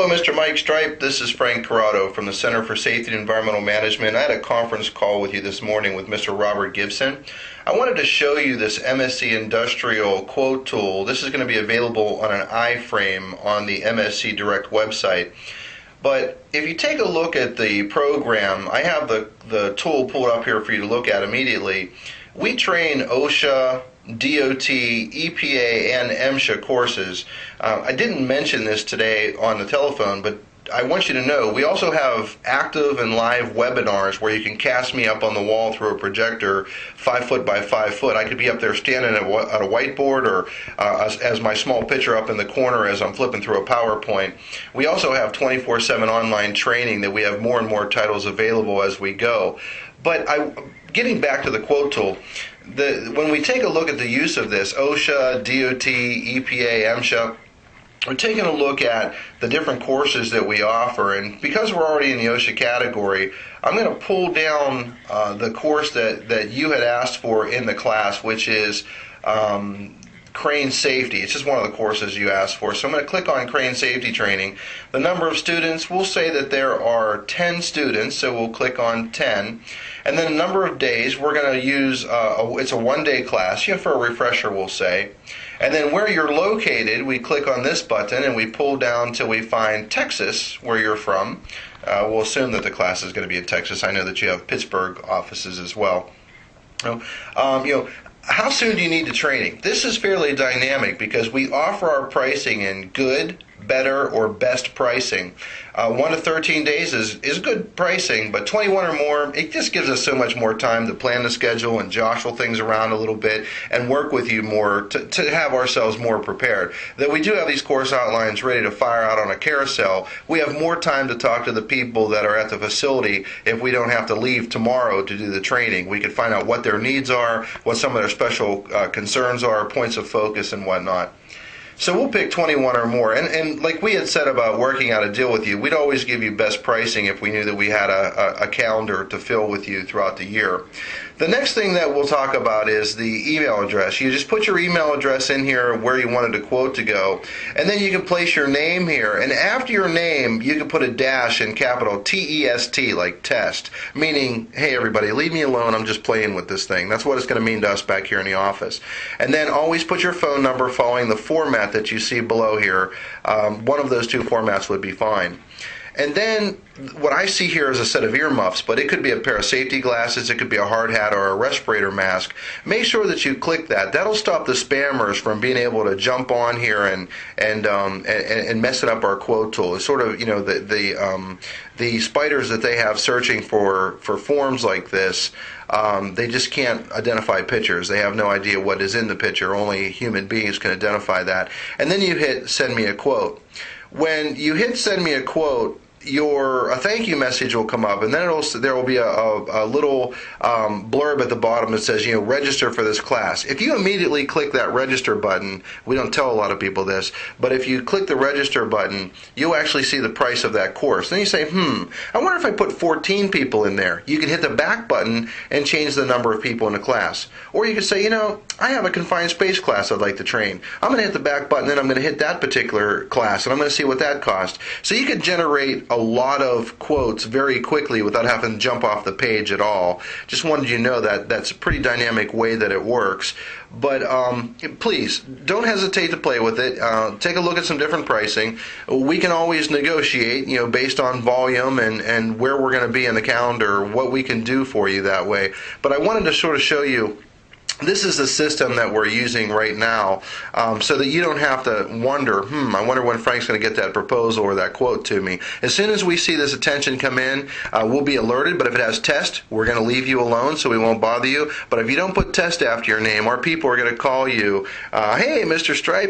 Mr. Mike Stripe. This is Frank Corrado from the Center for Safety and Environmental Management. I had a conference call with you this morning with Mr. Robert Gibson. I wanted to show you this MSC industrial quote tool. This is going to be available on an iframe on the MSC Direct website. But if you take a look at the program, I have the tool pulled up here for you to look at immediately. We train OSHA, DOT, EPA, and MSHA courses. I didn't mention this today on the telephone, but I want you to know we also have active and live webinars where you can cast me up on the wall through a projector 5 foot by 5 foot. I could be up there standing at a whiteboard or as my small picture up in the corner as I'm flipping through a PowerPoint. We also have 24/7 online training that we have more and more titles available as we go. But getting back to the quote tool, when we take a look at the use of this, OSHA, DOT, EPA, MSHA, we're taking a look at the different courses that we offer, and because we're already in the OSHA category, I'm going to pull down the course that you had asked for in the class, which is crane safety. It's just one of the courses you asked for. So I'm going to click on crane safety training. The number of students, we'll say that there are 10 students, so we'll click on 10. And then the number of days, we're going to use, it's a one-day class, for a refresher we'll say. And then where you're located, we click on this button and we pull down till we find Texas, where you're from. We'll assume that the class is going to be in Texas. I know that you have Pittsburgh offices as well. How soon do you need the training? This is fairly dynamic because we offer our pricing in good, better, or best pricing. 1 to 13 days is good pricing, but 21 or more, it just gives us so much more time to plan the schedule and jostle things around a little bit and work with you more to have ourselves more prepared. That we do have these course outlines ready to fire out on a carousel. We have more time to talk to the people that are at the facility if we don't have to leave tomorrow to do the training. We can find out what their needs are, what some of their special concerns are, points of focus, and whatnot. So we'll pick 21 or more, and like we had said about working out a deal with you, we'd always give you best pricing if we knew that we had a calendar to fill with you throughout the year. The next thing that we'll talk about is the email address. You just put your email address in here where you wanted the quote to go, and then you can place your name here, and after your name you can put a dash in capital T-E-S-T, like test, meaning, hey everybody, leave me alone, I'm just playing with this thing. That's what it's going to mean to us back here in the office. And then always put your phone number following the format that you see below here. One of those two formats would be fine. And then what I see here is a set of earmuffs, but it could be a pair of safety glasses, it could be a hard hat or a respirator mask. Make sure that you click that. That'll stop the spammers from being able to jump on here and messing up our quote tool. It's sort of, the spiders that they have searching for forms like this. They just can't identify pictures. They have no idea what is in the picture. Only human beings can identify that. And then you hit send me a quote. When you hit send me a quote, a thank you message will come up, and then there will be a little blurb at the bottom that says, register for this class. If you immediately click that register button, we don't tell a lot of people this, but if you click the register button, you'll actually see the price of that course. Then you say, I wonder if I put 14 people in there. You can hit the back button and change the number of people in the class. Or you can say, I have a confined space class I'd like to train. I'm going to hit the back button, and I'm going to hit that particular class, and I'm going to see what that costs. So you can generate a lot of quotes very quickly without having to jump off the page at all. Just wanted you to know that that's a pretty dynamic way that it works. But please, don't hesitate to play with it. Take a look at some different pricing. We can always negotiate, based on volume and where we're going to be in the calendar, what we can do for you that way. But I wanted to sort of show you this is the system that we're using right now, so that you don't have to wonder, I wonder when Frank's going to get that proposal or that quote to me. As soon as we see this attention come in, we'll be alerted, but if it has test, we're going to leave you alone so we won't bother you. But if you don't put test after your name, our people are going to call you, hey, Mr. Stripe,